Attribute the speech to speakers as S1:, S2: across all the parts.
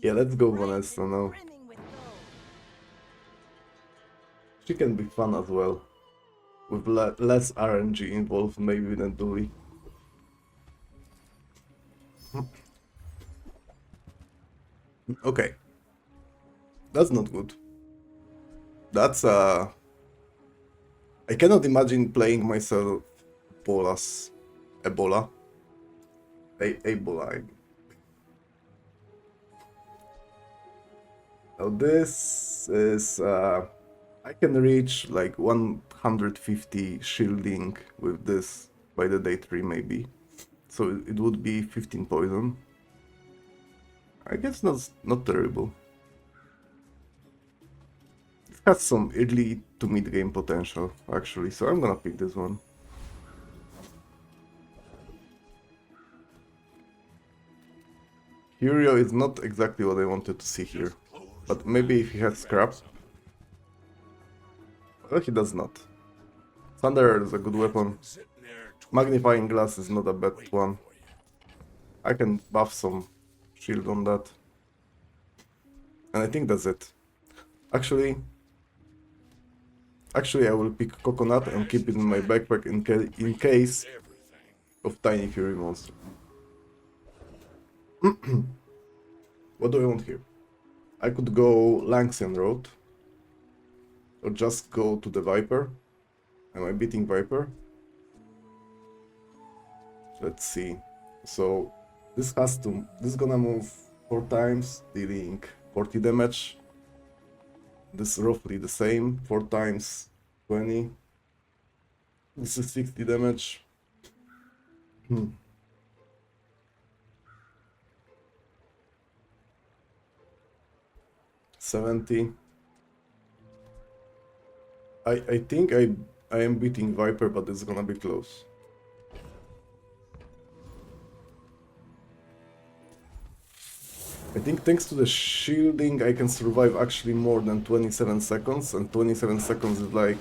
S1: Yeah, let's go Vanessa now. She can be fun as well, with less RNG involved maybe than Dooley. Okay, that's not good. That's I cannot imagine playing myself Bolas. Ebola. Ebola. Now this is I can reach like 150 shielding with this by the day 3 maybe. So it would be 15 poison. I guess that's not terrible. It has some early to mid game potential actually, so I'm gonna pick this one. Curio is not exactly what I wanted to see here, but maybe if he has scrap. Well, he does not. Thunder is a good weapon. Magnifying glass is not a bad one. I can buff some shield on that. And I think that's it. Actually, I will pick coconut and keep it in my backpack in case of tiny fury monster. What do I want here? I could go Lanxian road, or just go to the Viper. Am I beating Viper? Let's see. So this is gonna move 4 times, dealing 40 damage. This is roughly the same, 4 times 20. This is 60 damage. 70. I think I am beating Viper, but it's gonna be close. I think thanks to the shielding I can survive actually more than 27 seconds, and 27 seconds is like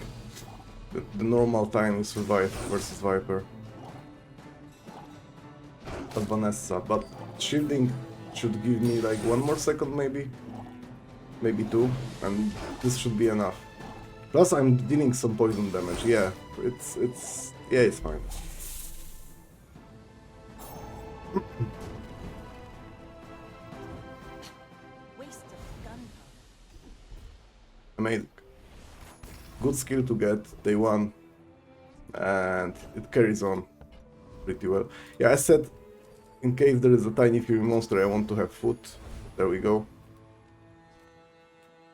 S1: the normal time you survive versus Viper. But Vanessa, but shielding should give me like 1 more second maybe? Maybe 2, and this should be enough. Plus I'm dealing some poison damage, yeah, it's fine. Amazing. Good skill to get day 1, and it carries on pretty well. Yeah, I said in case there is a tiny fury monster I want to have food. There we go.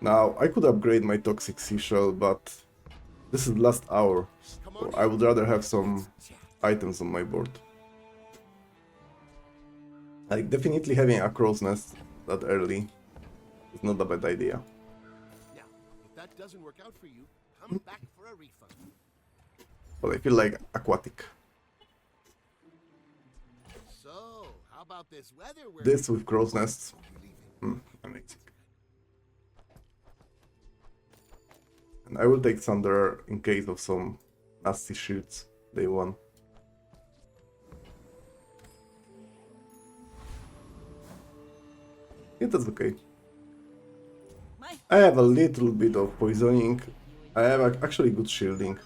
S1: Now I could upgrade my toxic seashell, but this is last hour, so I would rather have some items on my board. Like definitely having a crow's nest that early is not a bad idea.
S2: Now, if that doesn't work out for you, come back for a refund.
S1: But I feel like aquatic.
S2: So, how about this weather?
S1: This with crow's nests, amazing. And I will take Thunder in case of some nasty shields day 1. Yeah, that's okay. I have a little bit of poisoning. I have actually good shielding.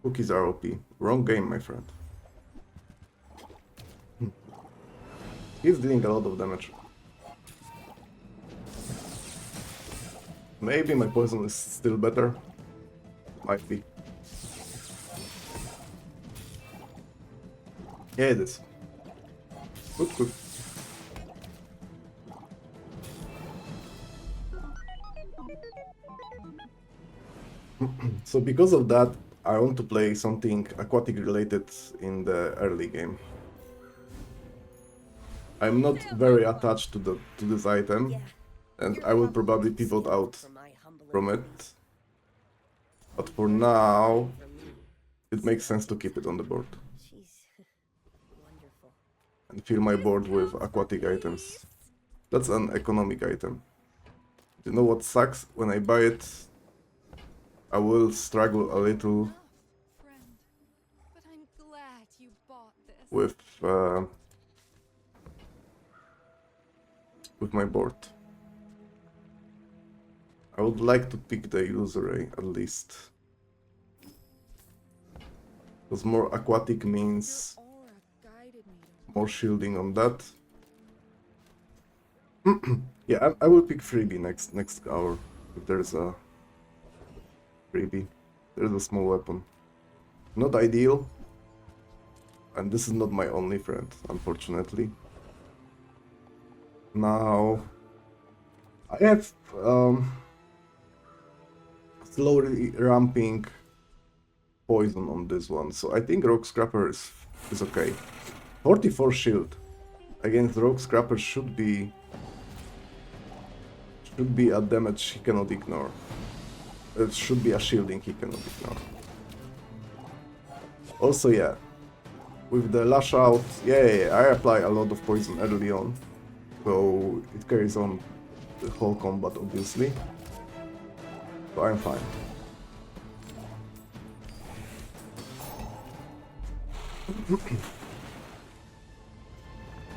S1: Cookies are OP. Wrong game, my friend. He's dealing a lot of damage. Maybe my poison is still better. Might be. Yeah, it is. Good, good. So because of that, I want to play something aquatic related in the early game. I'm not very attached to this item, and I will probably pivot out from it. But for now, it makes sense to keep it on the board. And fill my board with aquatic items. That's an economic item. You know what sucks? When I buy it, I will struggle a little with with my board. I would like to pick the illusory at least. Because more aquatic means more shielding on that. Yeah, I will pick freebie next hour if there's a freebie. There's a small weapon. Not ideal. And this is not my only friend, unfortunately. Now I have slowly ramping poison on this one, so I think Rogue Scrapper is okay. 44 shield against Rogue Scrapper should be a damage he cannot ignore. It should be a shielding he cannot ignore. Also, yeah, with the lash out, yeah, I apply a lot of poison early on, so it carries on the whole combat, obviously. So I'm fine.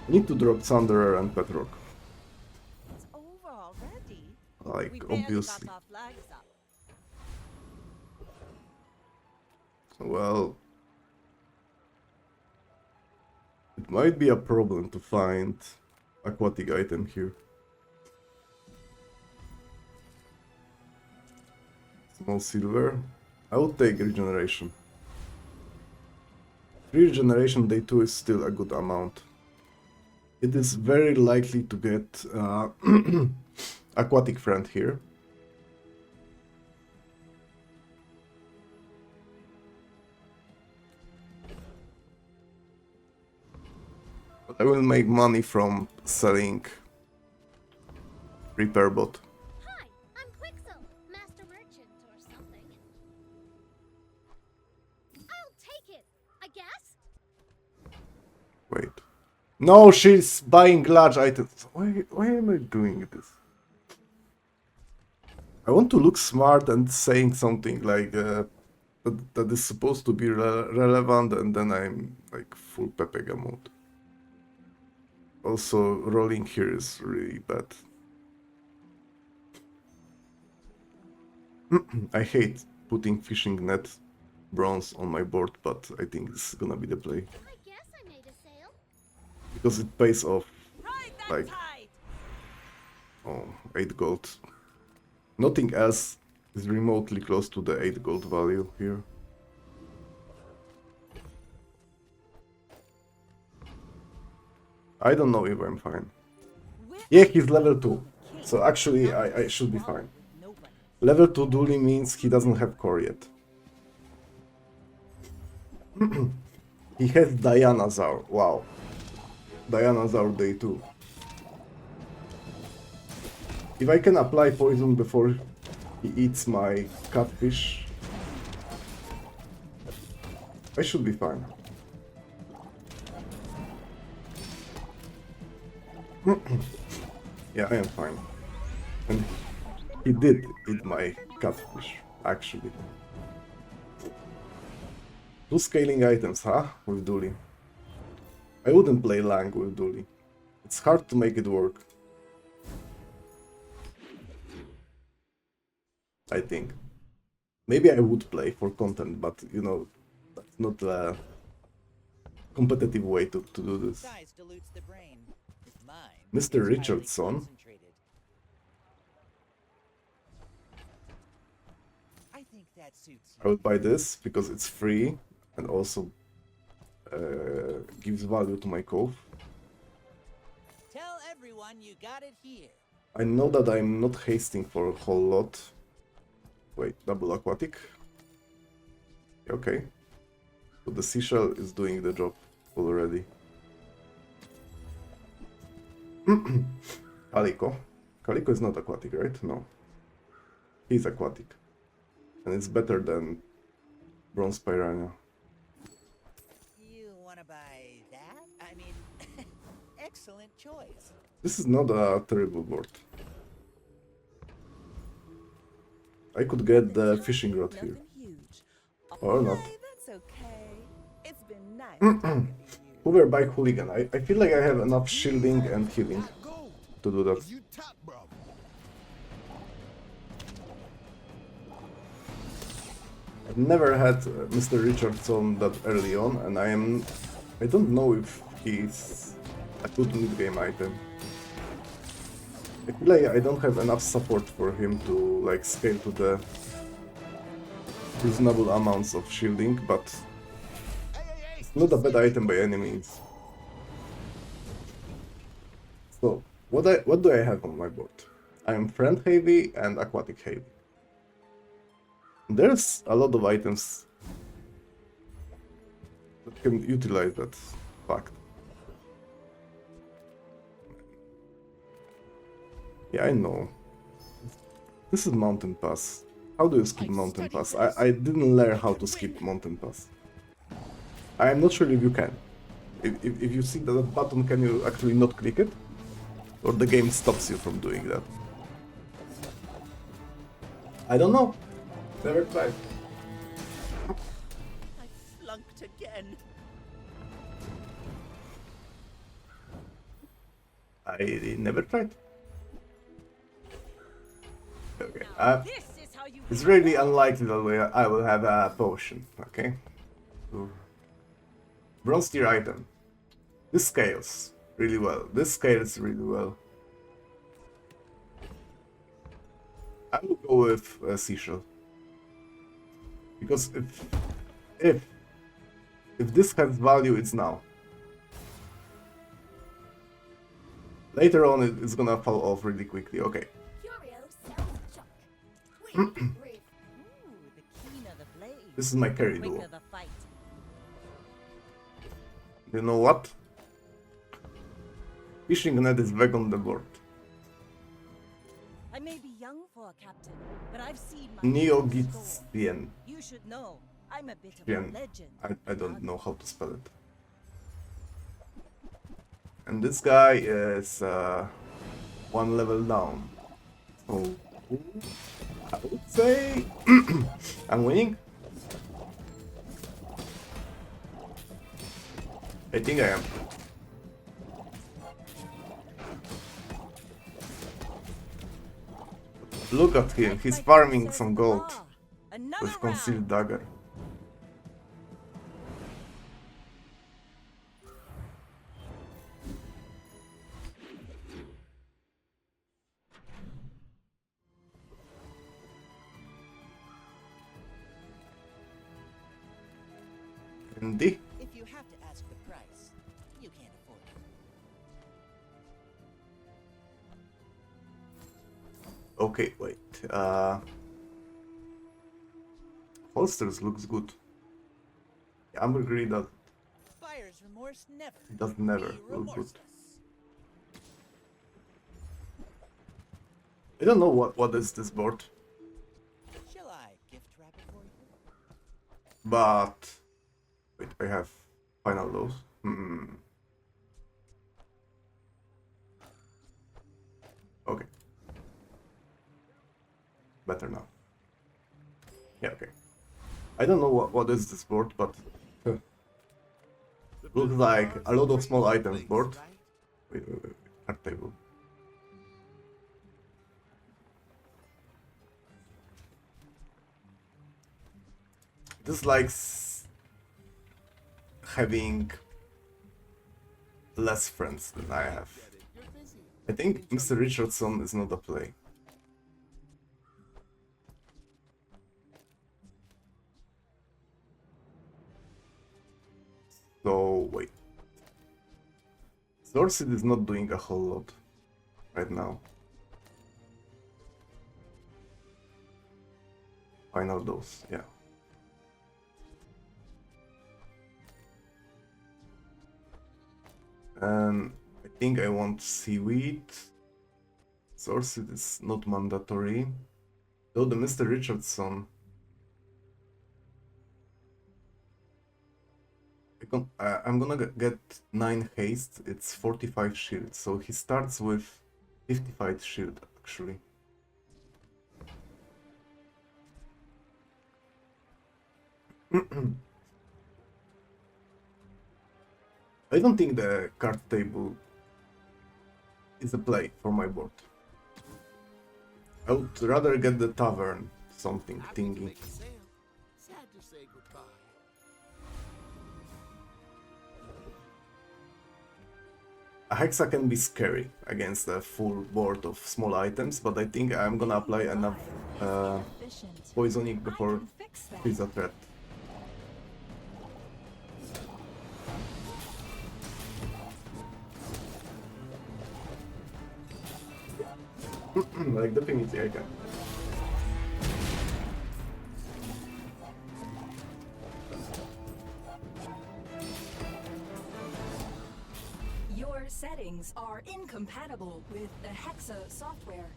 S1: Need to drop Thunderer and Petrock.
S3: It's over already.
S1: Like,
S3: We barely
S1: obviously.
S3: got our flags up.
S1: Well, it might be a problem to find aquatic item here. Small silver. I would take regeneration. 3 regeneration day 2 is still a good amount. It is very likely to get aquatic friend here. But I will make money from selling repair bot.
S4: Hi, I'm Quixel, Master Merchant or something. I'll take it, I guess.
S1: Wait. No, she's buying large items. Why am I doing this? I want to look smart and saying something like that is supposed to be relevant, and then I'm like full Pepega mode. Also, rolling here is really bad. I hate putting fishing net bronze on my board, but I think this is gonna be the play.
S4: I guess I made a sale.
S1: Because it pays off.
S3: Ride that
S1: Like,
S3: tide.
S1: oh, 8 gold. Nothing else is remotely close to the 8 gold value here. I don't know if I'm fine. Yeah, he's level 2. So actually, I should be fine.
S3: Nobody.
S1: Level 2 Dooley means he doesn't have core yet. He has Diana Zaur. Wow. Diana Zaur day 2. If I can apply poison before he eats my catfish, I should be fine. Yeah, I am fine. And he did eat my catfish, actually. 2 scaling items, huh? With Dooley. I wouldn't play Lang with Dooley. It's hard to make it work. I think. Maybe I would play for content, but you know, that's not a competitive way to do this.
S5: Size dilutes the brain. Mine
S1: Mr.
S5: is highly
S1: Richardson.
S5: concentrated. I think that suits
S1: I
S5: you.
S1: will buy this because it's free and also gives value to my cove.
S5: Tell everyone you got it here.
S1: I know that I'm not hasting for a whole lot. Wait, double aquatic? Okay. So the seashell is doing the job already. Calico. Calico is not aquatic, right? No. He's aquatic. And it's better than Bronze Piranha.
S5: You wanna buy that? I mean, excellent choice.
S1: This is not a terrible board. I could get the fishing rod here.
S3: Nothing huge.
S1: Or not.
S3: Hey, that's okay. It's been nice talking to you.
S1: Hoover Bike Hooligan. I feel like I have enough shielding and healing. to do that.
S2: You top, bro.
S1: I've never had Mr. Richardson that early on, and I don't know if he's a good mid-game item. I feel like I don't have enough support for him to like scale to the reasonable amounts of shielding, but it's not a bad item by any means. So what do I have on my board? I am friend heavy and aquatic heavy. There's a lot of items that can utilize that fact. Yeah, I know. This is Mountain Pass. How do you skip Mountain Pass? I didn't learn how to skip Mountain Pass. I am not sure if you can. If you see that button, can you actually not click it? Or the game stops you from doing that? I don't know. Never tried.
S5: I flunked again.
S1: I never tried. Okay.
S3: This is how you
S1: It's really unlikely that I will have a potion. Okay. Bronze tier item. This scales really well. This scales really well. I will go with seashell. Because if this has value, it's now. Later on, it's gonna fall off really quickly. Okay.
S4: Curio sells junk. We're brave.
S3: Ooh, the keener the blade,
S1: This is my carry
S3: quicker
S1: duo.
S3: the fight.
S1: You know what? Fishing net is back on the board.
S3: I may be young for a captain, but I've seen my
S1: Neogitzian.
S3: You should know, I'm a bit of
S1: Yen.
S3: a legend.
S1: I don't know how to spell it. And this guy is one level down. So I would say I'm winning. I think I am. Look at him, he's farming some gold
S3: Another
S1: with concealed dagger. Indeed.
S5: If you have to ask the price, you can't afford it.
S1: Okay, wait. Holsters looks good. Ambergris
S5: Buyer's remorse never.
S1: does never
S5: Be
S1: look good.
S5: remorseless.
S1: I don't know what is this board,
S5: Shall I gift wrap it for you?
S1: but wait, I have final lows. Okay. Better now. Yeah, okay. I don't know what is this board, but looks like a lot of small items board. Wait, card table. This likes having less friends than I have. I think Mr. Richardson is not a play. So wait. Sorcery is not doing a whole lot right now. Final dose, yeah. I think I want seaweed. Sorcery is not mandatory. Though the Mr. Richardson. I'm gonna get 9 haste, it's 45 shield, so he starts with 55 shield actually. I don't think the card table is a play for my board. I would rather get the tavern, something
S2: Happy to
S1: thingy.
S2: make a sale. Sad to say goodbye.
S1: A Hexa can be scary against a full board of small items, but I think I'm gonna apply enough poisoning before it's a threat. Like, definitely I can.
S6: Your settings are incompatible with the Hexa software.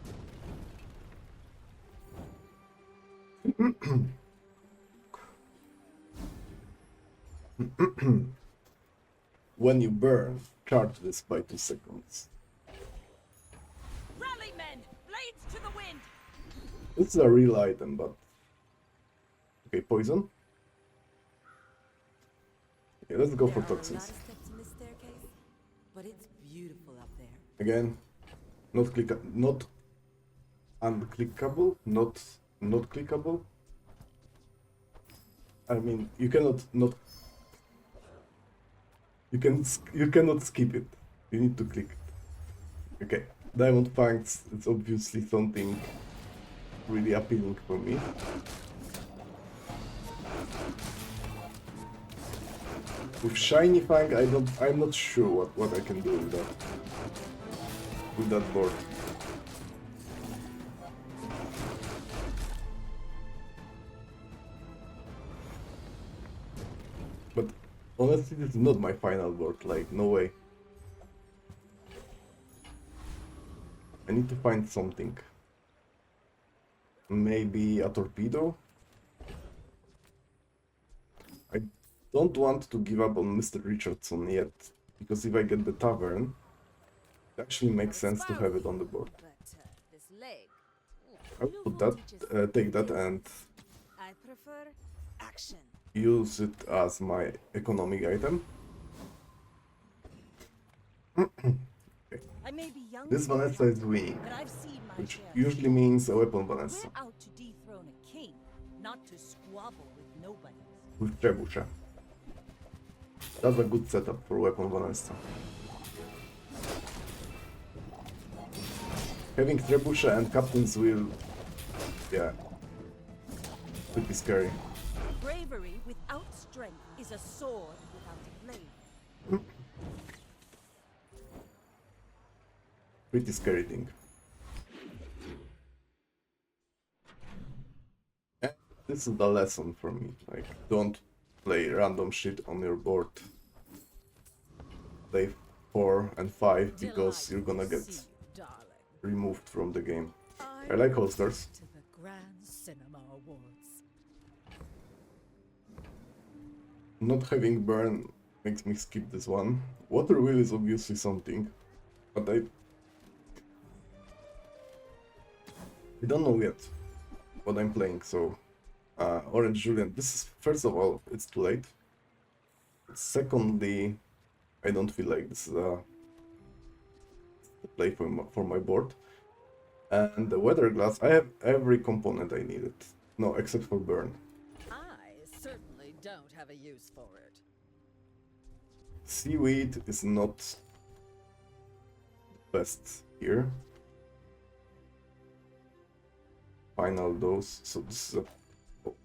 S1: When you burn, charge this by 2 seconds.
S3: Rally, men! Blades to the wind!
S1: This is a real item, but... Okay, poison. Okay, let's go for toxins.
S3: steps in this staircase, but it's beautiful up there.
S1: Again, not unclickable, not clickable. I mean, you cannot not. You cannot skip it. You need to click it. Okay, diamond fangs. It's obviously something really appealing for me. With shiny fang, I'm not sure what I can do with that board. But honestly, this is not my final board, like, no way. I need to find something. Maybe a torpedo? I don't want to give up on Mr. Richardson yet, because if I get the tavern, it actually makes sense to have it on the board.
S3: But this leg,
S1: I'll put that, take that and
S3: I prefer action.
S1: use it as my economic item.
S3: I may be young,
S1: This Vanessa is winning,
S3: but I've seen my
S1: which
S3: share.
S1: usually means a weapon Vanessa
S3: We're out to dethrone a king, not to squabble with nobody.
S1: with Trebusha. That's a good setup for weapon Vanessa. Having Trebusha and Captain's Will, yeah, pretty scary.
S3: Bravery without strength is a sword without a blade.
S1: Pretty scary thing. And this is the lesson for me, like, don't play random shit on your board. Play 4 and 5 because you're gonna get removed from the game. I like holsters.
S3: To the Grand Cinema Awards.
S1: Not having burn makes me skip this one. Water wheel is obviously something, but I don't know yet what I'm playing, so Orange Julian, this is, first of all, it's too late. Secondly, I don't feel like this is a play for my board. And the weather glass, I have every component I needed. No, except for burn.
S7: I certainly don't have a use for it.
S1: Seaweed is not the best here. Final dose, so this is a... oh.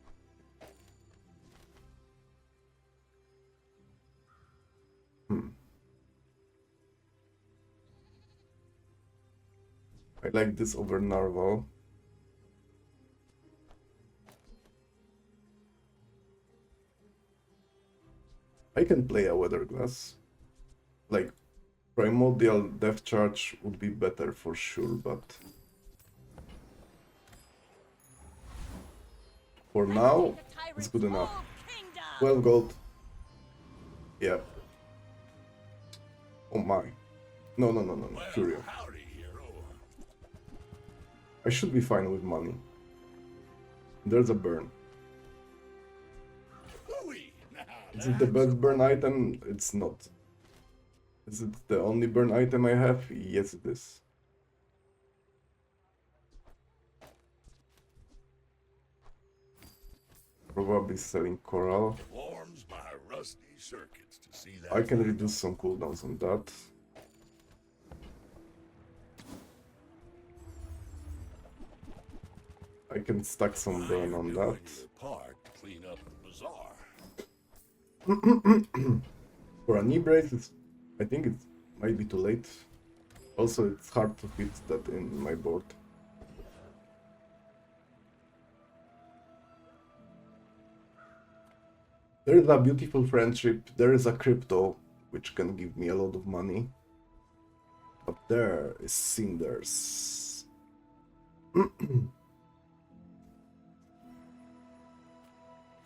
S1: I like this over Narval. I can play a weather glass. Like, Primordial Death Charge would be better for sure, but for now, it's good enough. 12 gold. Yeah. Oh my. No, Furio. I should be fine with money. There's a burn. Is it the best burn item? It's not. Is it the only burn item I have? Yes, it is. Probably selling coral.
S2: Warms my rusty circuits to see that.
S1: I can reduce some cooldowns on that. I can stack some burn on that.
S2: To the park to clean up the bazaar.
S1: For a knee brace, I think it might be too late. Also, it's hard to fit that in my board. There is a beautiful friendship, there is a crypto, which can give me a lot of money. But there is cinders.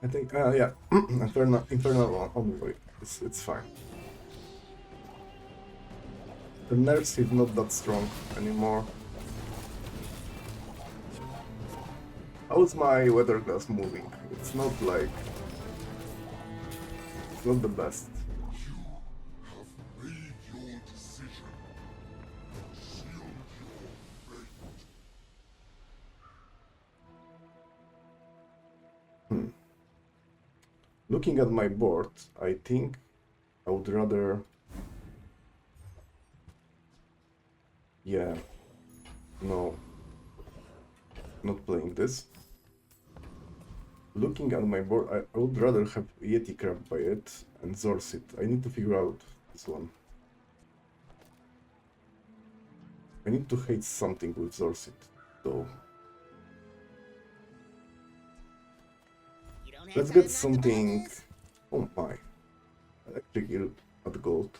S1: I think, yeah, Infernal Envoy, it's fine. The nerfs is not that strong anymore. How's my weather glass moving? It's not like... It's not the best. Looking at my board, I think I would rather... Yeah, no, not playing this. Looking at my board, I would rather have Yeti Crab by it and Zorsit. I need to figure out this one. I need to hate something with Zorsit, though. Let's get something... Oh my. Electric Eel at gold.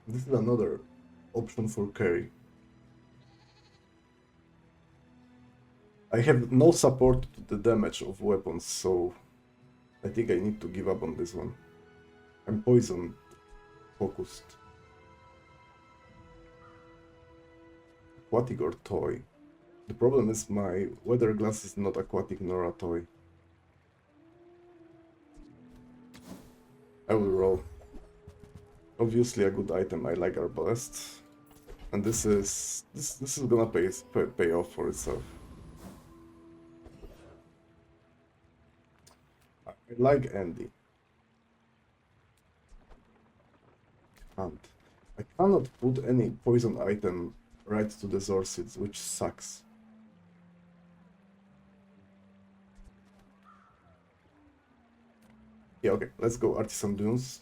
S1: This is another option for carry. I have no support to the damage of weapons, so I think I need to give up on this one. I'm poison focused. Aquatic or toy? The problem is my weather glass is not aquatic nor a toy. I will roll. Obviously a good item, I like Arbalest. And this is gonna pay off for itself. I like Andy. I cannot put any poison item right to the Zorsids, which sucks. Yeah, okay, let's go Artisan Dunes.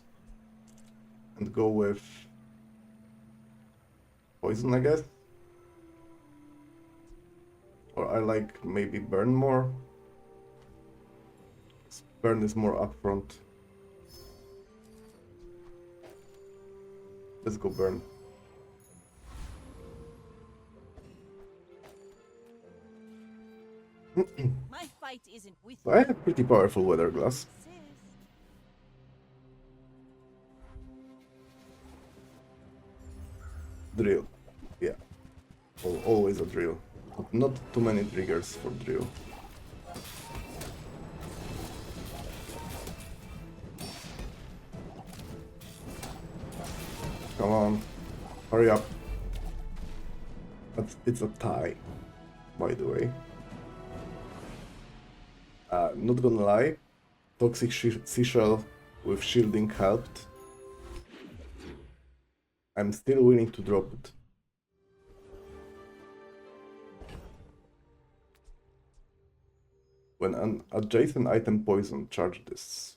S1: And go with poison, I guess. Or I like maybe burn more. Burn is more upfront. Let's go burn.
S3: My fight isn't with
S1: I have pretty powerful weather glass. Drill. Yeah. Always a drill. But not too many triggers for drill. Come on. Hurry up. But it's a tie, by the way. Not gonna lie. Toxic Seashell with shielding helped. I'm still willing to drop it. When an adjacent item poison, charge this.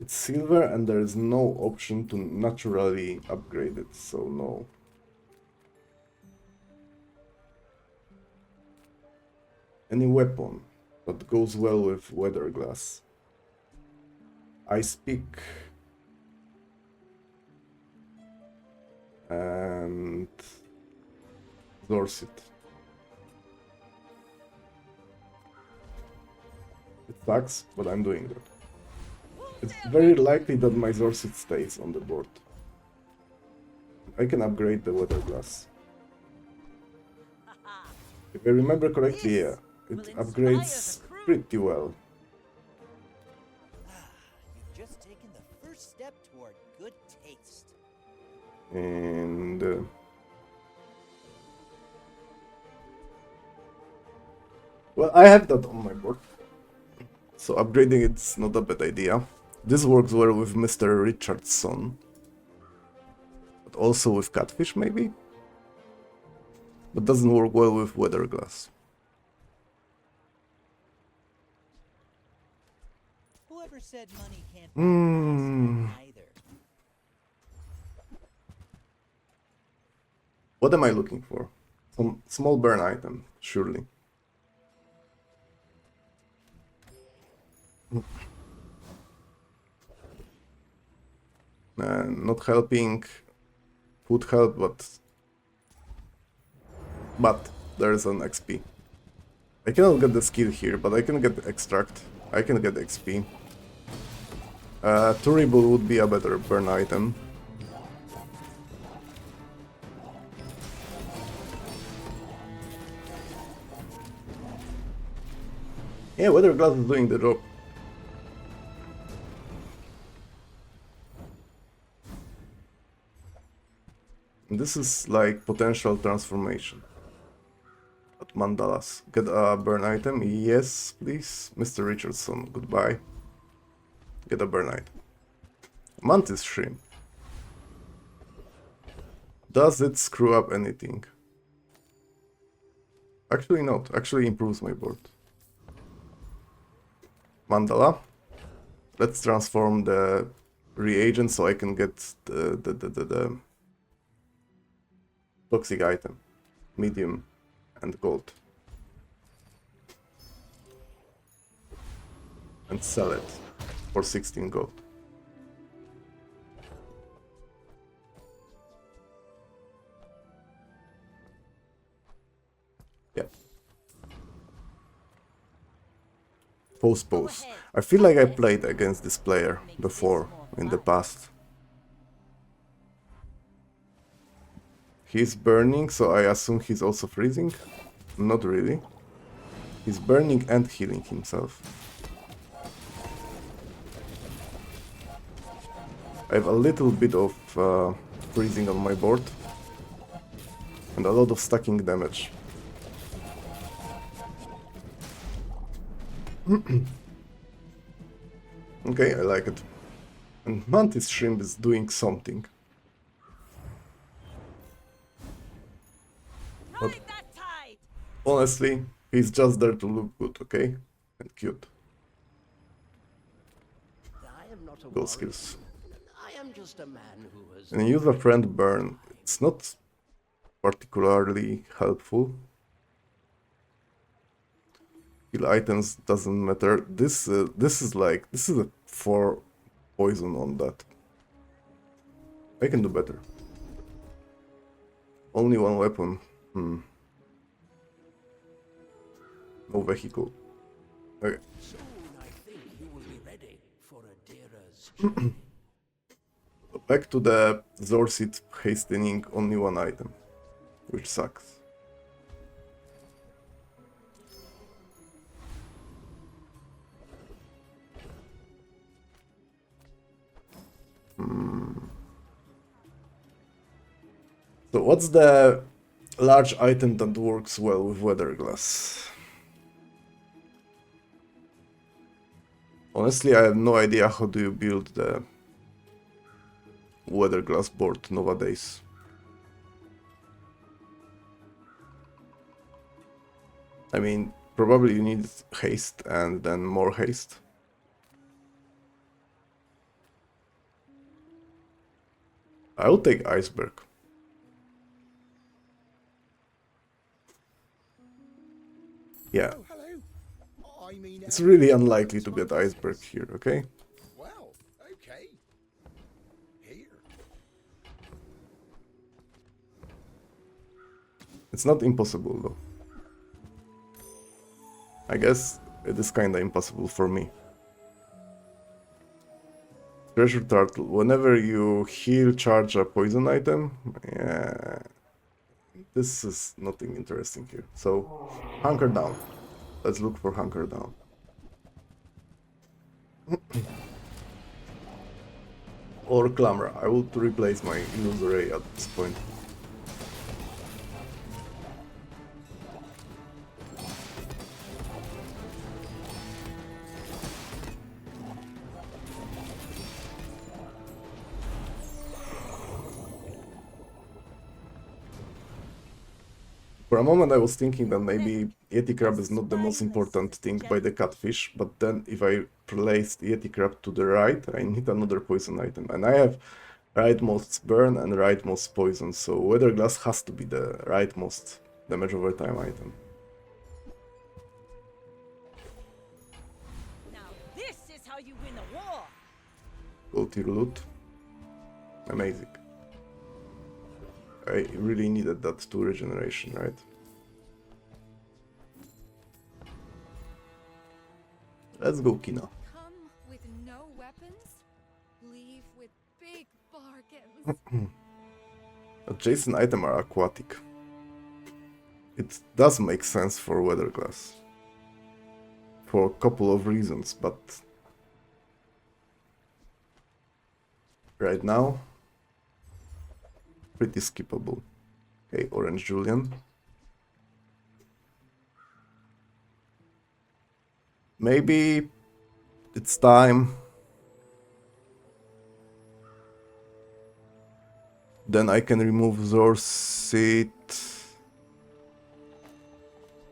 S1: It's silver and there is no option to naturally upgrade it, so no. Any weapon that goes well with weather glass. Ice Pick. And Zorsit. It sucks, but I'm doing that. It's very likely that my Zorsit stays on the board. I can upgrade the weather glass. If I remember correctly, yeah, it upgrades pretty well. And well, I have that on my board, so upgrading it's not a bad idea. This works well with Mr. Richardson, but also with Catfish maybe? But doesn't work well with Weatherglass.
S5: Whoever said money can't buy us either.
S1: What am I looking for? Some small burn item, surely. Not helping would help, but there's an XP. I cannot get the skill here, but I can get extract. I can get XP. Turrible would be a better burn item. Yeah, Weatherglass is doing the job. This is like potential transformation. But mandalas. Get a burn item? Yes, please. Mr. Richardson, goodbye. Get a burn item. Mantis Shrimp. Does it screw up anything? Actually not. Actually improves my board. Mandala. Let's transform the reagent so I can get the toxic item, medium and gold, and sell it for 16 gold. Yeah. Pose. I feel like I played against this player before in the past. He's burning, so I assume he's also freezing? Not really. He's burning and healing himself. I have a little bit of freezing on my board. And a lot of stacking damage. Okay, I like it. And Mantis Shrimp is doing something. But honestly, he's just there to look good, okay? And cute.
S2: I am not a
S1: Those skills.
S2: I am just a man who has
S1: And use a friend burn. It's not particularly helpful. Kill items doesn't matter. This is a 4 poison on that. I can do better. Only one weapon. No vehicle. Okay.
S2: soon I think you will be ready for Adira's
S1: Back to the Zorsit hastening, only one item. Which sucks. So what's the large item that works well with Weatherglass? Honestly, I have no idea how do you build the Weatherglass board nowadays. I mean, probably you need haste and then more haste. I will take Iceberg. Yeah,
S2: Oh, hello. I mean,
S1: it's really unlikely to get Iceberg here, okay?
S2: well, okay. Here.
S1: It's not impossible though. I guess it is kinda impossible for me. Treasure Turtle. Whenever you heal, charge a poison item. Yeah, this is nothing interesting here. So, hunker down. Let's look for hunker down. or Clamor. I would replace my Illusory at this point. For a moment I was thinking that maybe Yeti Crab is not the most important thing by the catfish, but then if I place Yeti Crab to the right, I need another poison item. And I have rightmost burn and rightmost poison, so Weather Glass has to be the rightmost damage over time item.
S3: Now this is how you win a war.
S1: Go tier loot. Amazing. I really needed that 2 regeneration, right? Let's go, Kina.
S8: Come with no weapons, leave with big bargains.
S1: Adjacent items are aquatic. It does make sense for Weather Glass. For a couple of reasons, but right now, pretty skippable. Okay, Orange Julian. Maybe it's time. Then I can remove Zorsit,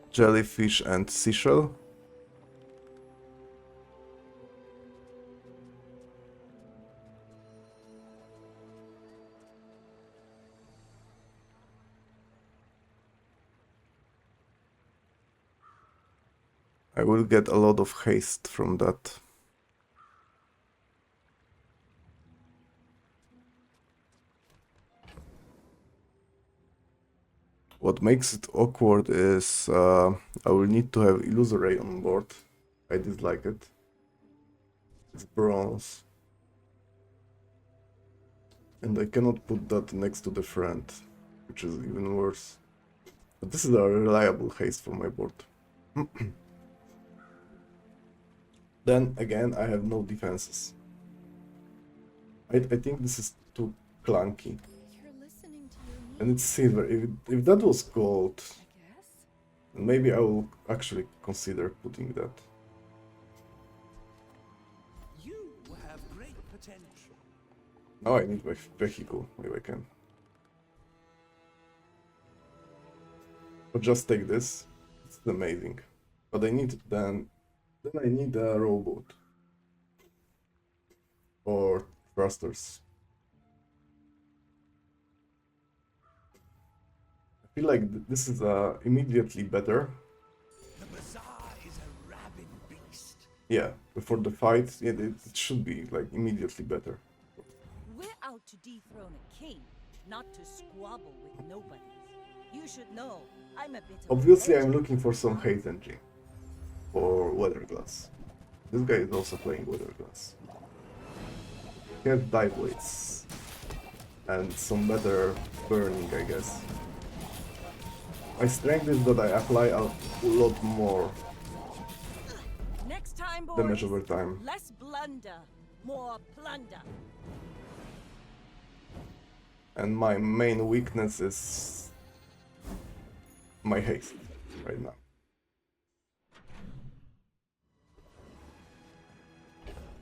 S1: Jellyfish and Seashell. I will get a lot of haste from that. What makes it awkward is I will need to have Illusory on board. I dislike it. It's bronze. And I cannot put that next to the friend, which is even worse. But this is a reliable haste for my board. Then again, I have no defenses. I think this is too clunky.
S8: You're listening to your needs,
S1: And it's silver. If that was gold,
S8: I guess.
S1: then maybe I will actually consider putting that.
S2: You have great potential.
S1: Now I need my vehicle, if I can. But just take this. It's amazing. But I need then I need a rowboat. Or thrusters. I feel like this is immediately better.
S2: The Bazaar is a rabid beast.
S1: Yeah, before the fight, yeah, it should be like immediately better.
S3: We're out to dethrone a king, not to squabble with nobody. You should know, I'm a bit of a
S1: Obviously, I'm
S3: legend.
S1: looking for some hate engine for Weather Glass. This guy is also playing Weather Glass. He has dive weights and some better burning, I guess. My strength is that I apply a lot more
S3: Next time, boys,
S1: damage over time.
S3: less blunder, more plunder.
S1: And my main weakness is my haste right now.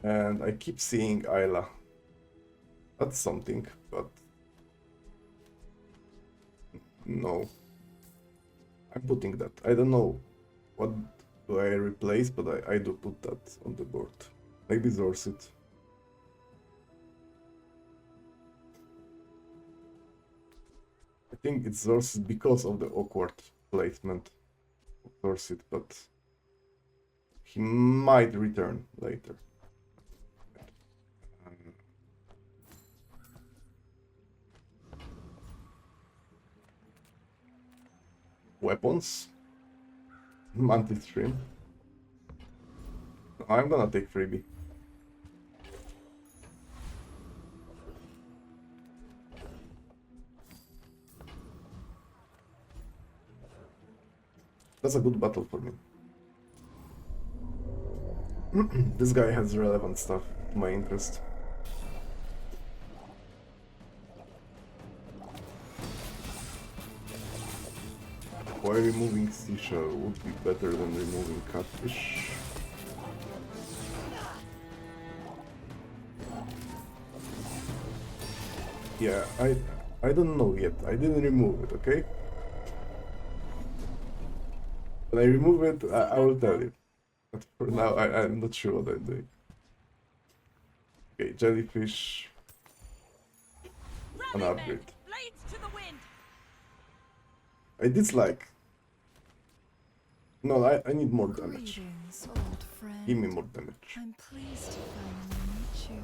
S1: And I keep seeing Ayla. That's something, but no. I'm putting that. I don't know what do I replace, but I do put that on the board. Maybe Zorsit. I think it's Zorsit because of the awkward placement of Zorsit, but he might return later. Weapons. Mantis Shrimp. I'm gonna take freebie. That's a good battle for me. This guy has relevant stuff to my interest. Why removing seashell would be better than removing catfish? Yeah, I don't know yet. I didn't remove it, okay? When I remove it, I will tell you. But for now, I'm not sure what I'm doing. Okay, jellyfish. An
S3: Rally,
S1: upgrade.
S3: men! Blades to the wind!
S1: I dislike. No, I need more damage.
S8: Greetings, old friend.
S1: Give me more damage.
S8: I'm pleased to finally meet you.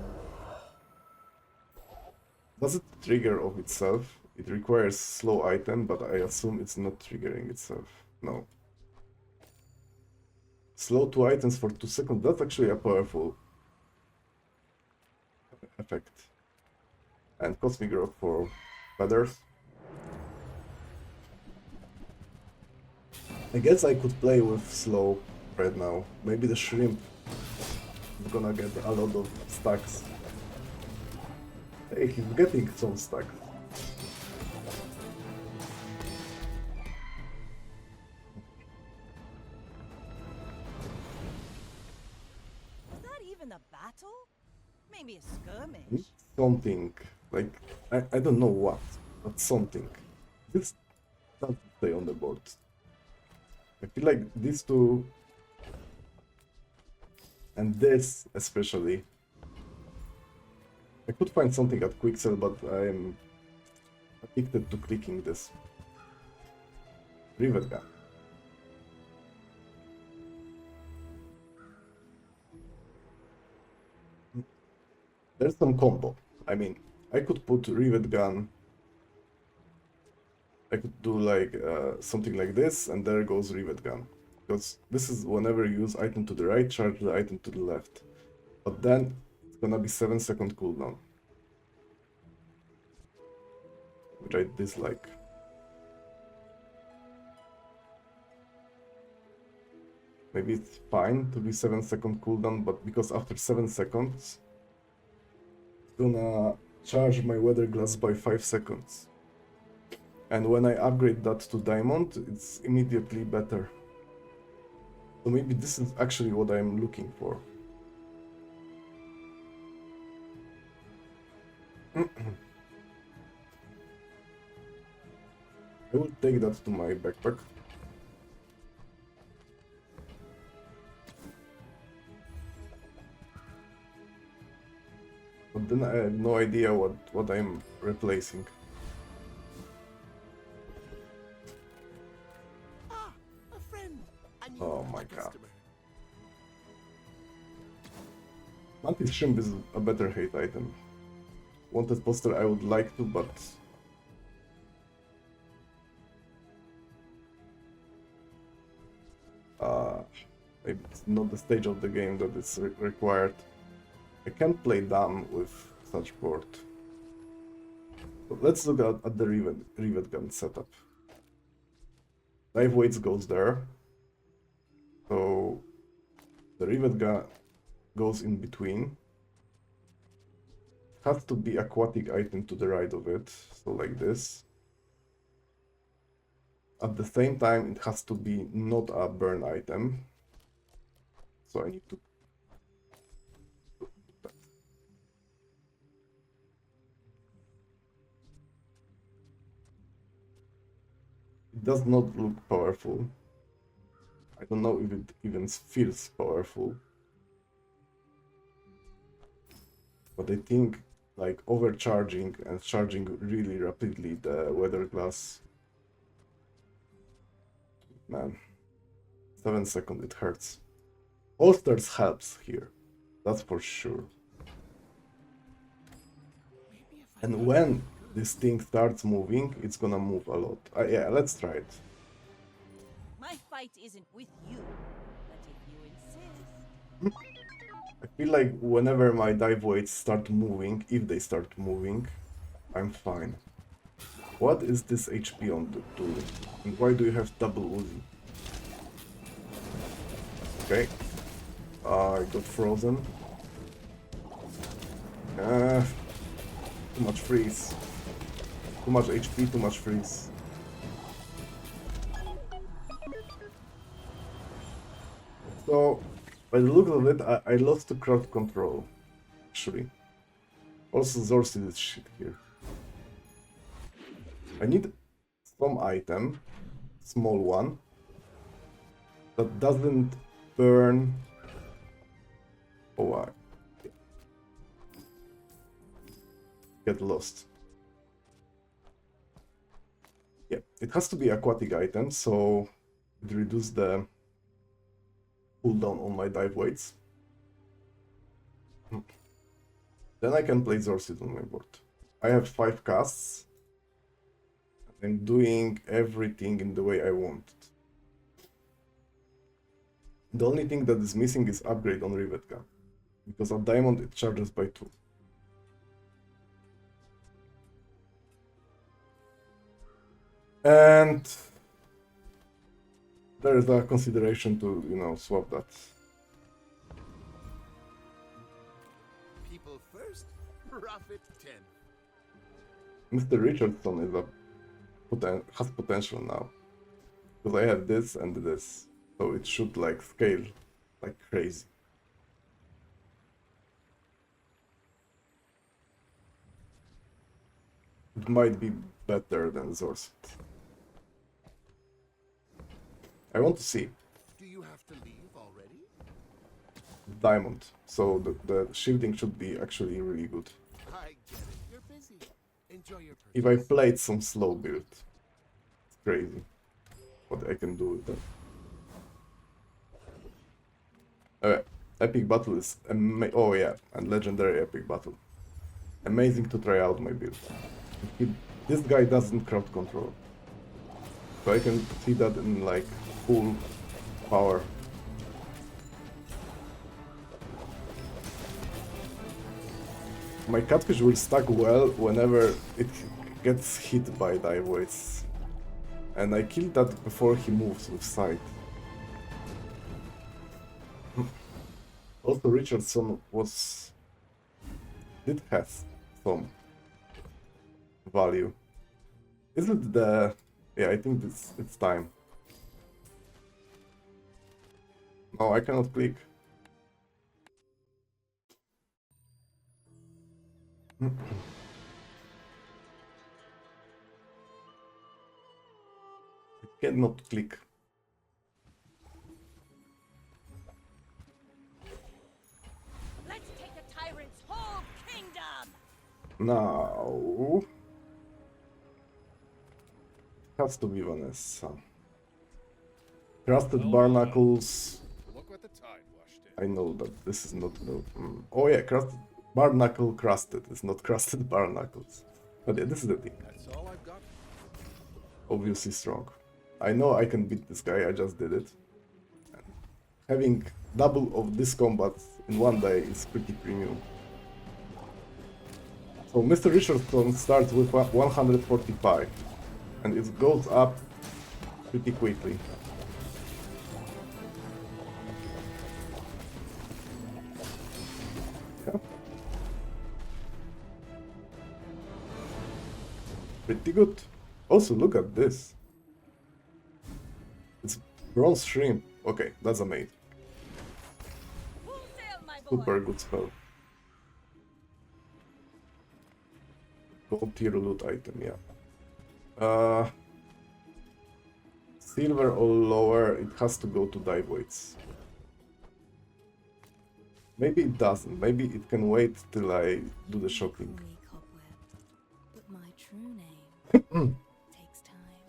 S1: Does it trigger of itself? It requires slow item, but I assume it's not triggering itself. No. Slow 2 items for 2 seconds, that's actually a powerful effect. And Cosmic Rock for feathers. I guess I could play with slow right now. Maybe the shrimp is gonna get a lot of stacks. Hey, he's getting some stacks.
S3: Was that even a battle? Maybe a skirmish.
S1: Something. Like, I don't know what, but something. This doesn't stay on the board. I feel like these two and this especially. I could find something at Quicksell, but I'm addicted to clicking this. Rivet gun. There's some combo. I mean, I could put Rivet gun. I could do like something like this, and there goes Rivet gun. Because this is whenever you use item to the right, charge the item to the left. But then it's gonna be 7-second cooldown. Which I dislike. Maybe it's fine to be 7-second cooldown, but because after 7 seconds, it's gonna charge my weather glass by 5 seconds. And when I upgrade that to diamond, it's immediately better. So maybe this is actually what I'm looking for. I will take that to my backpack. But then I have no idea what I'm replacing.
S2: Ah, a friend. I need
S1: Oh
S2: a
S1: my god.
S2: customer.
S1: Mantis Shrimp is a better hate item. Wanted poster I would like to, but... maybe it's not the stage of the game that is required. I can't play dumb with such board. But let's look at the Rivet gun setup. Dive weights goes there. So the Rivet gun goes in between. Has to be aquatic item to the right of it, so like this. At the same time, it has to be not a burn item. So I need to put that. It does not look powerful. I don't know if it even feels powerful. But I think like overcharging and charging really rapidly the weather glass. Man, 7 seconds, it hurts. Holsters helps here, that's for sure. And when this thing starts moving, it's gonna move a lot. Yeah, let's try it.
S3: My fight isn't with you, but if you insist.
S1: I feel like whenever my dive weights start moving, if they start moving, I'm fine. What is this HP on the Dooley? And why do you have double Uzi? Okay. I got frozen. Too much freeze. Too much HP, too much freeze. So, by the look of it, I lost to crowd control, actually. Also, Zorsid is shit here. I need some item, small one, that doesn't burn. Oh, I get lost. Yeah, it has to be aquatic item, so it reduces the cooldown on my dive weights. Then I can play Zorsid on my board. I have 5 casts. I'm doing everything in the way I want it. The only thing that is missing is upgrade on Rivet Gun, because at Diamond it charges by 2. And there is a consideration to, you know, swap that.
S2: People first, profit 10.
S1: Mr. Richardson is has potential now, because I have this and this, so it should like scale like crazy. It might be better than Zorset. I want to see
S2: Do you have to leave already?
S1: Diamond, so the shielding should be actually really good.
S2: I get it. You're busy. Enjoy your purchase.
S1: If I played some slow build, it's crazy what I can do with that. Epic battle is oh yeah, and legendary epic battle. Amazing to try out my build. This guy doesn't crowd control, so I can see that in like full power. My catfish will stack well whenever it gets hit by dive weights. And I killed that before he moves with sight. Also, Richardson did have some value. Is it the... Yeah, I think it's time. No, I cannot click. I cannot click.
S3: Let's take the tyrant's whole kingdom!
S1: Now... Has to be Vanessa. Crusted barnacles.
S2: Look what the tide washed in.
S1: I know that this is not no. Oh yeah, crusted barnacle crusted. It's not crusted barnacles. But yeah, this is the thing.
S2: That's all I've got.
S1: Obviously strong. I know I can beat this guy. I just did it. And having double of this combat in one day is pretty premium. So Mr. Richardson starts with 145, and it goes up pretty quickly. Yeah. Pretty good. Also, look at this. It's bronze shrimp. Okay, that's amazing.
S3: Full sail, my boy!
S1: Super good spell. Gold tier loot item, yeah. Silver or lower, it has to go to dive weights. Maybe it doesn't. Maybe it can wait till I do the shocking.
S8: Only cobweb, but my true name takes time.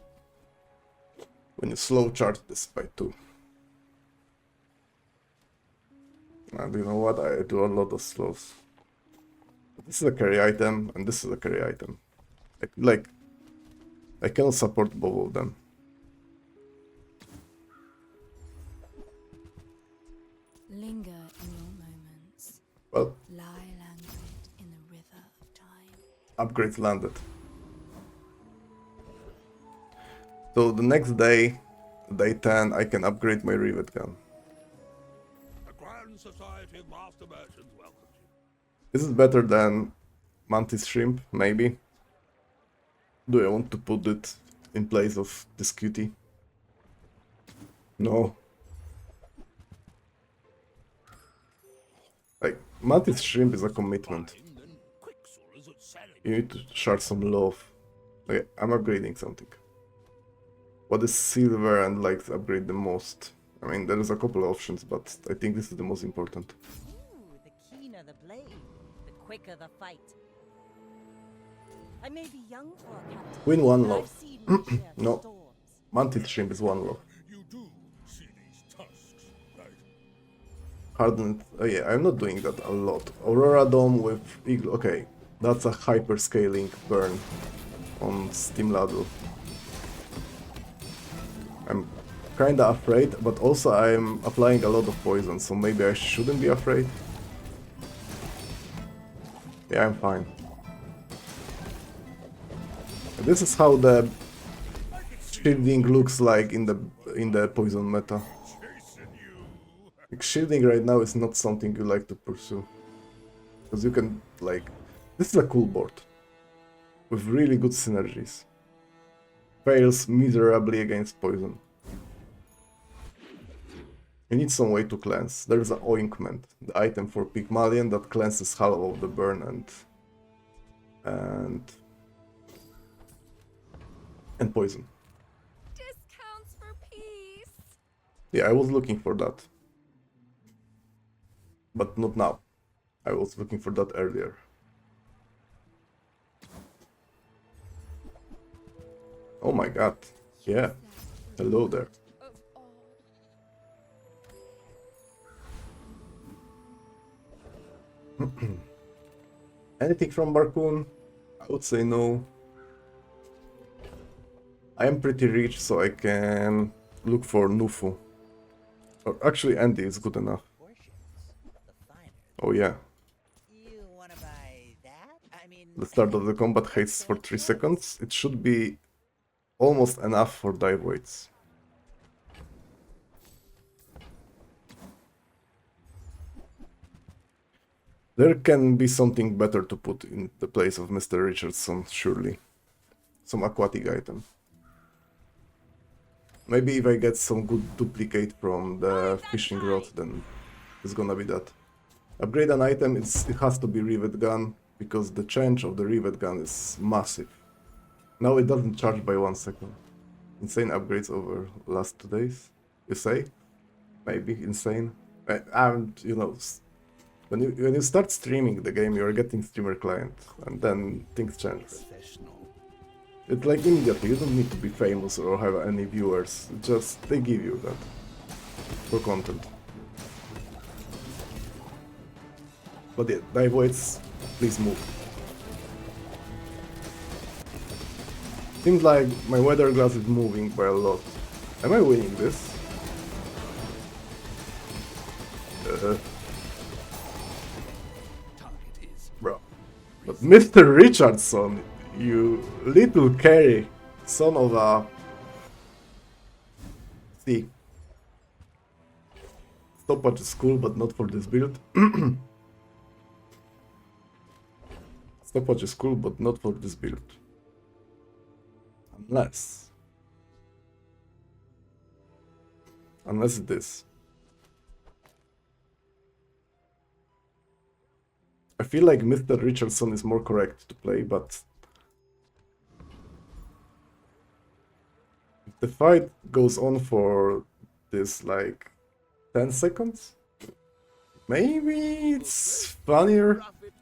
S1: When you slow charge this by 2. And you know what? I do a lot of slows. This is a carry item, and this is a carry item. Like I cannot support both of them.
S8: Linger in your moments.
S1: Well,
S8: Lie languid in the river of time.
S1: upgrades landed. So the next day, day 10, I can upgrade my rivet gun.
S2: The Grand Society of Master Merchants welcomes you.
S1: This is better than Mantis Shrimp, maybe. Do I want to put it in place of this cutie? No. Mantis shrimp is a commitment.
S2: Fine, then Quixel is at selling.
S1: You need to share some love. Okay, I'm upgrading something. What is silver and like to upgrade the most? I mean, there's a couple of options, but I think this is the most important.
S3: Ooh, the keener the blade, the quicker the fight. I may be young for a captain,
S1: Win one
S3: but
S1: love.
S3: I've seen my share of
S1: No.
S3: storms.
S1: Mantis shrimp is one love.
S2: You do see these tusks, right?
S1: Hardened. Yeah, I'm not doing that a lot. Aurora Dome with Eagle. Okay, that's a hyper scaling burn on Steam Ladle. I'm kinda afraid, but also I'm applying a lot of poison, so maybe I shouldn't be afraid. Yeah, I'm fine. This is how the shielding looks like in the poison meta.
S2: Chasing you.
S1: Like, shielding right now is not something you like to pursue. Because you can, like... This is a cool board. With really good synergies. Fails miserably against poison. You need some way to cleanse. There's an ointment, the item for Pygmalion that cleanses half of the burn and poison.
S8: Discounts for peace.
S1: Yeah, I was looking for that. But not now. I was looking for that earlier. Oh my god. Yeah. Hello there.
S8: Of all.
S1: Anything from Barcoon? I would say no. I am pretty rich, so I can look for Nufu. Or actually, Andy is good enough.
S5: Portions. The finer.
S1: Oh yeah.
S5: You wanna buy that? I mean,
S1: The start of the combat hates for 3 seconds. It should be almost enough for dive weights. There can be something better to put in the place of Mr. Richardson, surely. Some aquatic item. Maybe if I get some good duplicate from the fishing rod, then it's gonna be that. Upgrade an item, it has to be rivet gun, because the change of the rivet gun is massive. Now it doesn't charge by 1 second. Insane upgrades over last 2 days, you say? Maybe insane. And you know, when you start streaming the game, you're getting streamer client, and then things change. It's like immediately, you don't need to be famous or have any viewers, just they give you that for content. But yeah, dive weights, please move. Seems like my weather glass is moving by a lot. Am I winning this? Bro. But Mr. Richardson, you little carry, son of a... See. Stopwatch is cool, but not for this build. Stopwatch is cool, but not for this build. Unless it is. I feel like Mr. Richardson is more correct to play, but if the fight goes on for this like 10 seconds, maybe it's funnier.
S2: Profit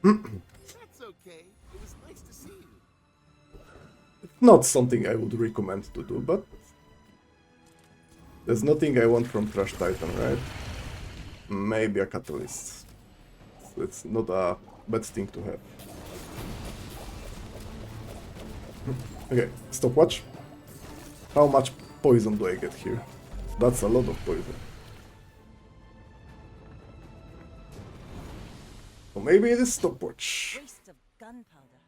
S2: 10. That's okay. It was nice to see you.
S1: It's not something I would recommend to do, but there's nothing I want from Trash Titan, right? Maybe a catalyst. So it's not a bad thing to have. Okay, stopwatch. How much poison do I get here? That's a lot of poison. So maybe it is stopwatch.
S3: Waste of gunpowder.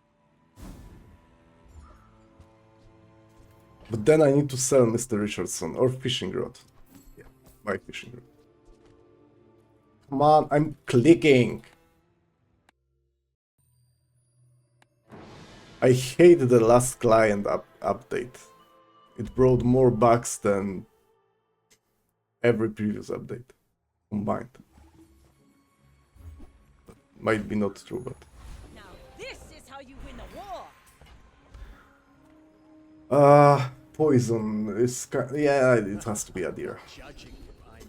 S1: But then I need to sell Mr. Richardson or fishing rod. Yeah, buy fishing rod. Come on, I'm clicking. I hate the last client update. It brought more bugs than every previous update combined. That might be not true, but
S3: Now this is how you win a war.
S1: poison is yeah, it has to be a deer.
S2: Judging you, I'm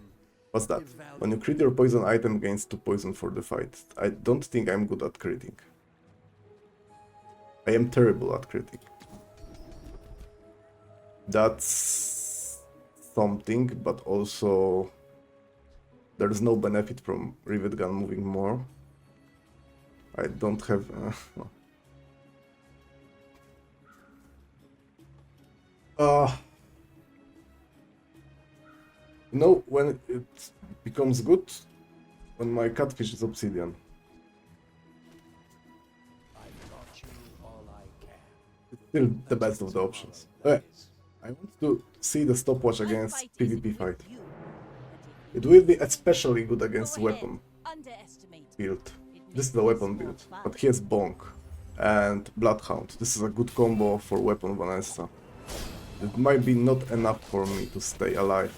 S1: What's that? When you crit your poison item gains 2 poison for the fight. I don't think I'm good at critting. I am terrible at critting. That's something, but also there's no benefit from Rivet Gun moving more. I don't have... you know, when it becomes good? When my catfish is obsidian.
S2: I've taught you all I can.
S1: It's still the best of the options. I want to see the stopwatch against
S3: Fight
S1: PvP
S3: isn't
S1: fight.
S3: with you,
S1: It will be especially good
S3: but
S1: against
S3: go ahead,
S1: weapon
S3: underestimate.
S1: build.
S3: It
S1: This is
S3: makes
S1: the
S3: this
S1: weapon
S3: more
S1: build,
S3: fun.
S1: but he has Bonk and Bloodhound. This is a good combo for weapon Vanessa. It might be not enough for me to stay alive.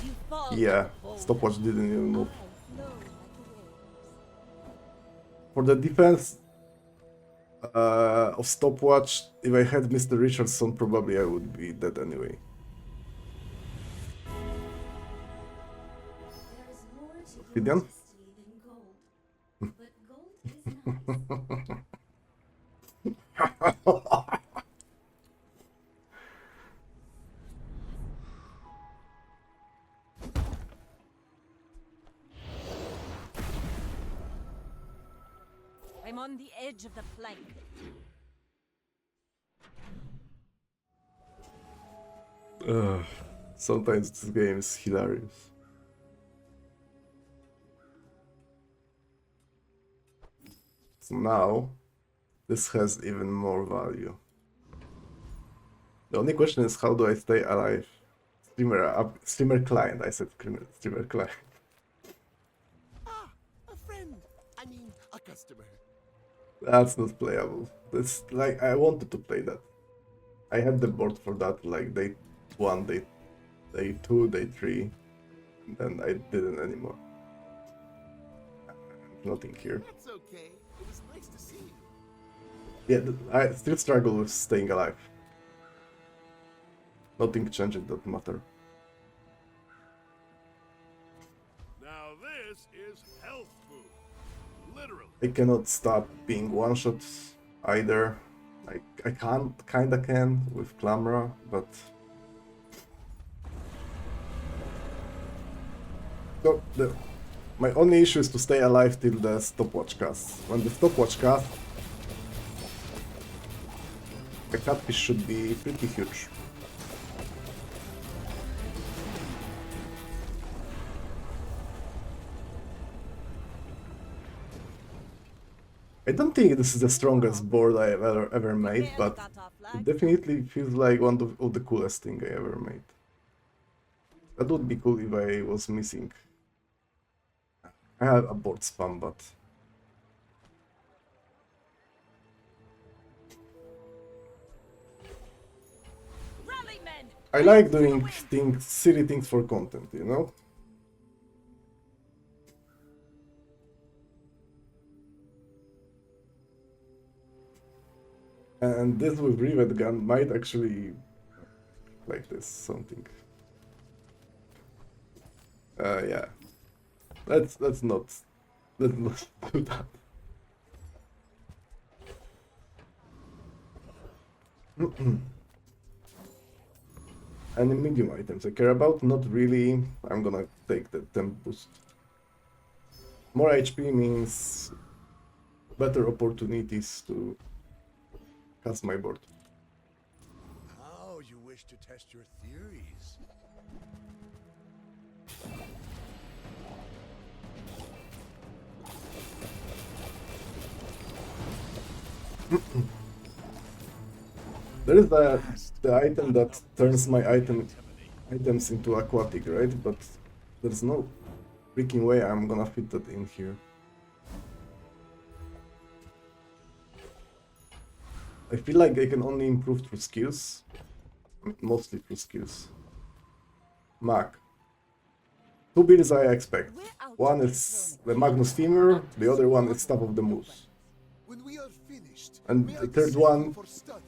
S3: You fall
S1: Yeah,
S3: like a boulder.
S1: stopwatch didn't even move.
S3: I flow like the waves.
S1: For the defense of stopwatch, if I had Mr. Richardson, probably I would be dead anyway.
S8: There is more to
S1: Obsidian?
S8: your destiny than gold. But gold is nice.
S3: I'm on the edge of the plank.
S1: Sometimes this game is hilarious. So now, this has even more value. The only question is, how do I stay alive? Streamer client, I said streamer client.
S2: Ah, a friend. I mean, a customer.
S1: That's not playable. That's like, I wanted to play that. I had the board for that, like day 1, day 2, day 3, and then I didn't anymore. Nothing here.
S2: That's okay. It was nice to see you.
S1: Yeah, I still struggle with staying alive. Nothing changed that matter.
S2: Now this is health food. Literally.
S1: I cannot stop being one-shot either. I kinda can with Clamra, but... So, my only issue is to stay alive till the stopwatch casts. When the stopwatch casts, the catfish should be pretty huge. I don't think this is the strongest board I have ever made,
S3: Barely
S1: but
S3: got off
S1: it
S3: lag.
S1: definitely feels like one of the coolest thing I ever made. That would be cool if I was missing. I have a board spam, but
S3: Rally, men!
S1: I like doing silly things for content, you know? And this with Rivet Gun might actually like this something. Yeah. Let's not do that. Any medium items I care about? Not really. I'm gonna take the temp boost. More HP means better opportunities to cast my board.
S2: How you wish to test your theories.
S1: There is the item that turns my items into aquatic, right? But there's no freaking way I'm gonna fit that in here. I feel like I can only improve through skills, Mostly through skills. Mag. 2 builds I expect.
S3: We're out
S1: One
S3: to
S1: is
S3: dethrone
S1: the
S3: a
S1: Magnus
S3: king,
S1: Femur,
S3: not to
S1: the other one is Staff
S3: squabble
S1: of the
S3: with
S1: Moose.
S2: When we are finished,
S1: And
S2: may
S1: the
S2: I
S1: third
S2: descend
S1: one,
S2: you for study?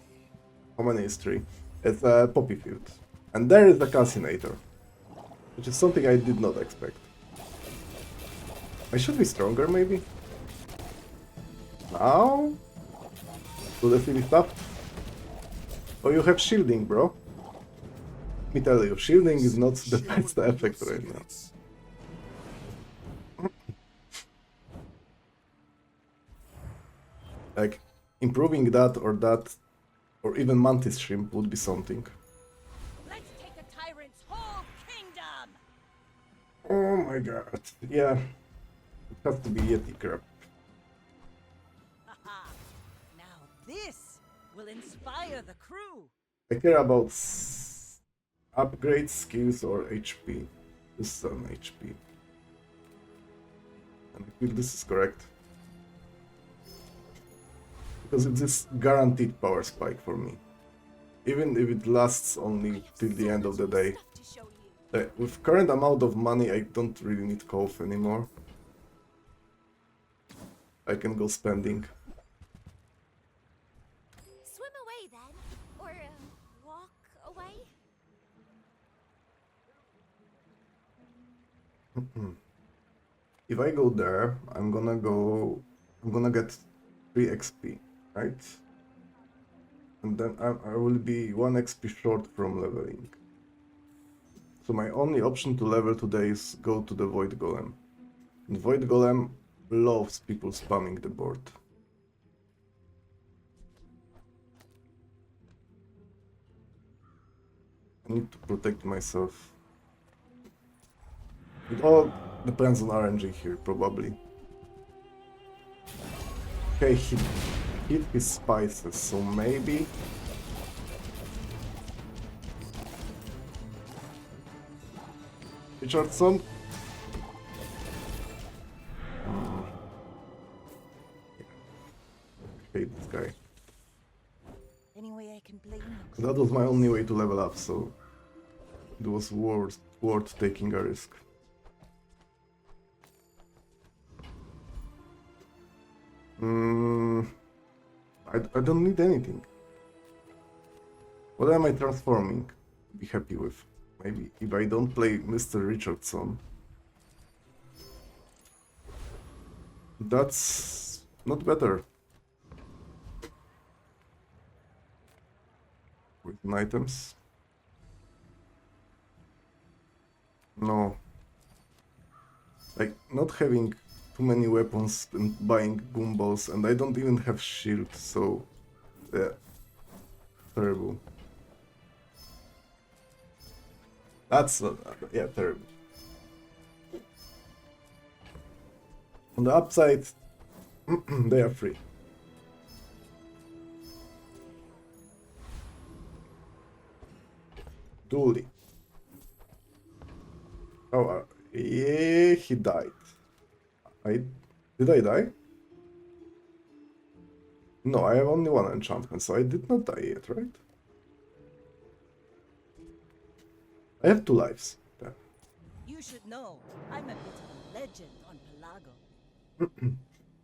S1: how many is 3? It's a Poppy Field. And there is a Calcinator, which is something I did not expect. I should be stronger, maybe? Now? Do the silly stuff? Oh, you have shielding, bro. Let me tell you, shielding is not the
S2: Share
S1: best
S2: with me
S1: effect
S2: your
S1: right now.
S2: secrets.
S1: Like, improving that, or even Mantis Shrimp would be something.
S3: Let's take a tyrant's whole kingdom!
S1: Oh my god. Yeah. It has to be Yeti crap.
S3: Haha. Now this will inspire the crew.
S1: I care about upgrade skills or HP. This is an HP. And I feel this is correct. Because it's this guaranteed power spike for me. Even if it lasts only till the end of the day.
S3: Stuff to show you.
S1: With current amount of money, I don't really need Kolf anymore. I can go spending.
S4: Swim away then. Or walk away.
S1: If I go there, I'm gonna get 3 XP, right? And then I will be 1 XP short from leveling. So my only option to level today is go to the Void Golem. And Void Golem loves people spamming the board. I need to protect myself. It all depends on RNG here, probably. Okay, he hit his spices, so maybe... Richardson? Hate this guy.
S3: Any way I can blame you?
S1: That was my only way to level up, so... It was worth taking a risk. I don't need anything. What am I transforming to be happy with? Maybe if I don't play Mr. Richardson. That's not better. With items. No. Like, not having too many weapons and buying boom balls, and I don't even have shield, so... Yeah. Terrible. That's not... yeah, terrible. On the upside, they are free. Dooley. Oh, yeah, he died. Did I die? No, I have only 1 enchantment, so I did not die yet, right? I have 2 lives. Yeah.
S3: You should know, I'm a bit of a legend on Pelago.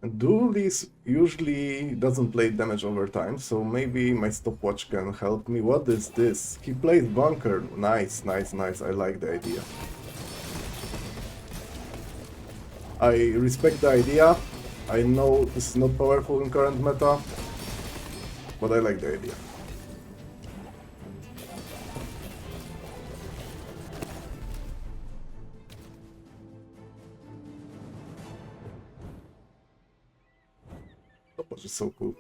S1: And Dooley's usually doesn't play damage over time, so maybe my stopwatch can help me. What is this? He plays Vanghern. Nice, nice, nice. I like the idea. I respect the idea. I know this is not powerful in current meta, but I like the idea. Stopwatch is so cool.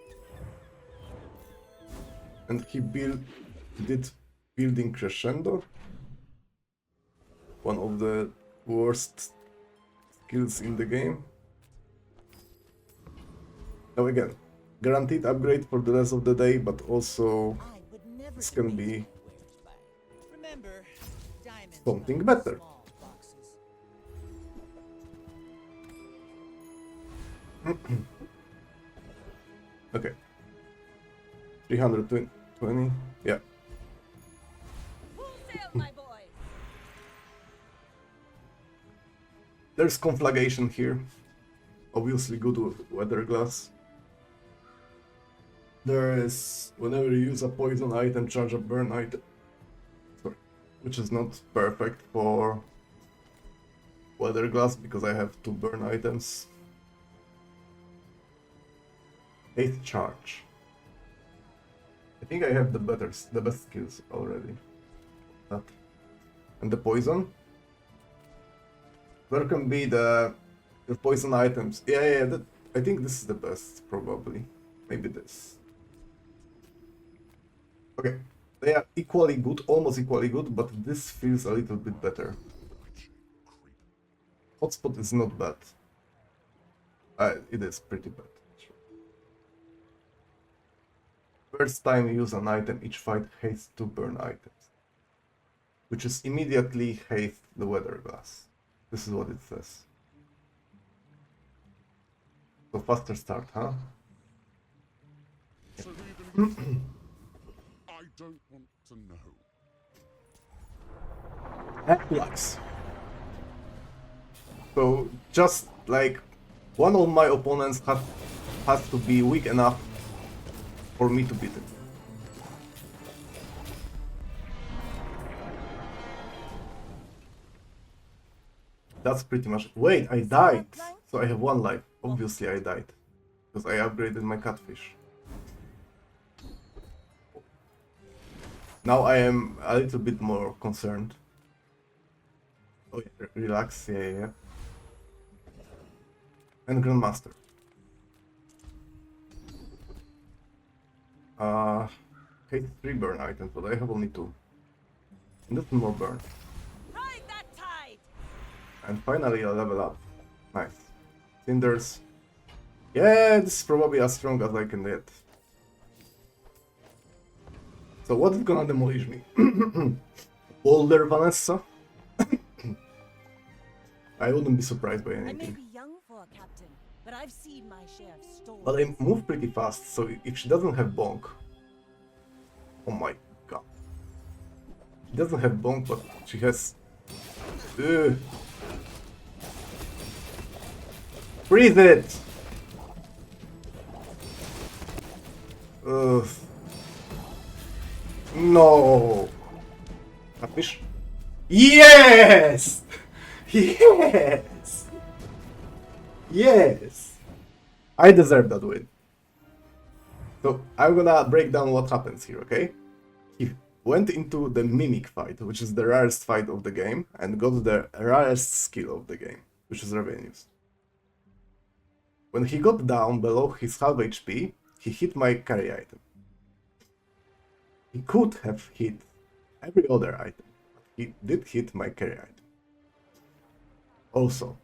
S1: And he did building crescendo. One of the worst skills in the game. Now again, guaranteed upgrade for the rest of the day, but also
S5: I would never
S1: this can
S5: debate
S1: be
S5: who wears by. Remember, diamonds
S1: something
S5: come in
S1: better.
S5: small boxes.
S1: Okay. 320, yeah.
S3: my boys.
S1: There's conflagration here. Obviously good with weather glass. There is, whenever you use a poison item, charge a burn item. Sorry. Which is not perfect for weather glass because I have 2 burn items. 8th charge. I think I have the best skills already. That. And the poison. There can be the poison items. Yeah, I think this is the best, probably. Maybe this. Okay, they are equally good, almost equally good, but this feels a little bit better. Hotspot is not bad. It is pretty bad. First time you use an item, each fight hastes 2 burn items. Which is immediately haste the weather glass. This is what it says. So faster start, huh?
S9: So even I don't want to know.
S1: Relax. So just like one of my opponents has to be weak enough for me to beat him. That's pretty much. Wait, I died. So I have 1 life. Obviously I died. Because I upgraded my catfish. Now I am a little bit more concerned. Oh yeah, relax, yeah. And Grandmaster. Hate 3 burn items, but I have only 2. And that's more burn.
S3: Ride that tide.
S1: And finally a level up. Nice. Cinders. Yeah, this is probably as strong as I can get. So what is gonna demolish me? Older Vanessa? I wouldn't be surprised by
S3: I may
S1: anything.
S3: be young for a captain, but I've seen my share of storms.
S1: But I move pretty fast, so if she doesn't have bonk... Oh my god. She doesn't have bonk, but she has... Ugh. Freeze it! Ugh. No! Catfish? Yes! Yes! Yes! I deserve that win. So I'm gonna break down what happens here, okay? He went into the mimic fight, which is the rarest fight of the game, and got the rarest skill of the game, which is revenues. When he got down below his half HP, he hit my carry item. He could have hit every other item, but he did hit my carry item. Also,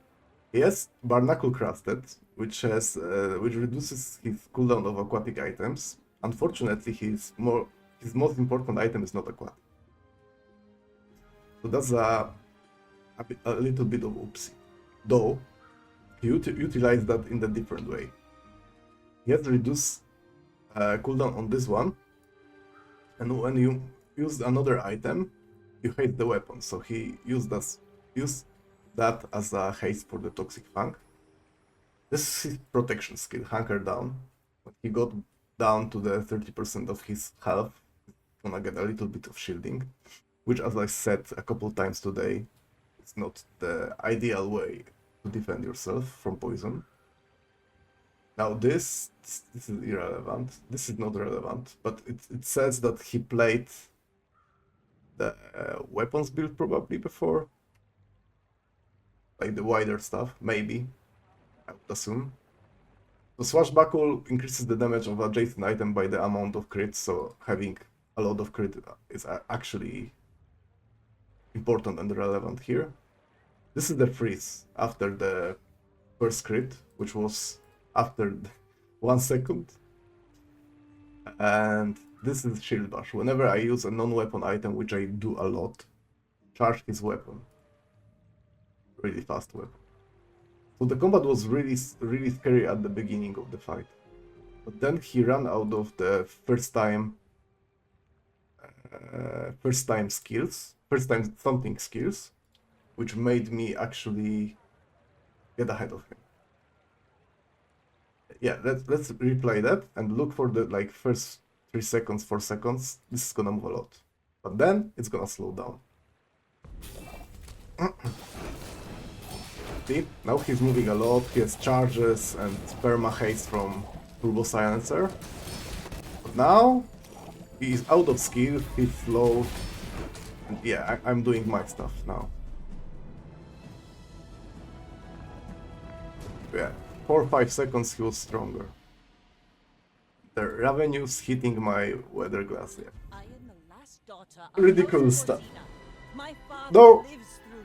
S1: he has Barnacle Crusted, which reduces his cooldown of aquatic items. Unfortunately, his most important item is not aquatic. So that's a little bit of oopsie. Though, he utilized that in a different way. He has reduced cooldown on this one, and when you use another item, you hate the weapon. So he used that as a haste for the Toxic Fang. This is his protection skill, Hunker Down. When he got down to the 30% of his health, he's gonna get a little bit of shielding, which, as I said a couple times today, is not the ideal way to defend yourself from poison. Now this is irrelevant. This is not relevant, but it says that he played the weapons build probably before. Like the wider stuff, maybe, I would assume. So Swashbuckle increases the damage of adjacent item by the amount of crits, so having a lot of crit is actually important and relevant here. This is the freeze after the first crit, which was after 1 second. And this is Shield Bash. Whenever I use a non-weapon item, which I do a lot, charge his weapon. Really fast weapon. So the combat was really scary at the beginning of the fight. But then he ran out of the first time skills, first time something skills, which made me actually get ahead of him. Yeah, let's replay that and look for the like first 3 seconds, 4 seconds. This is gonna move a lot, but then it's gonna slow down. See, now he's moving a lot. He has charges and perma haste from Turbo Silencer. But now he's out of skill. He's slow. And yeah, I'm doing my stuff now. Yeah, 4 or 5 seconds he was stronger. The revenue's hitting my weather glass. Yeah.
S3: I am the last daughter of
S1: Ridiculous
S3: House
S1: stuff.
S3: Orsina. My father
S1: No,
S3: lives through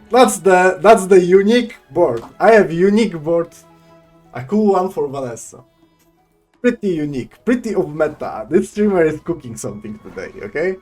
S3: me.
S1: that's the unique board. I have unique board. A cool one for Vanessa. Pretty unique, pretty of meta. This streamer is cooking something today, okay?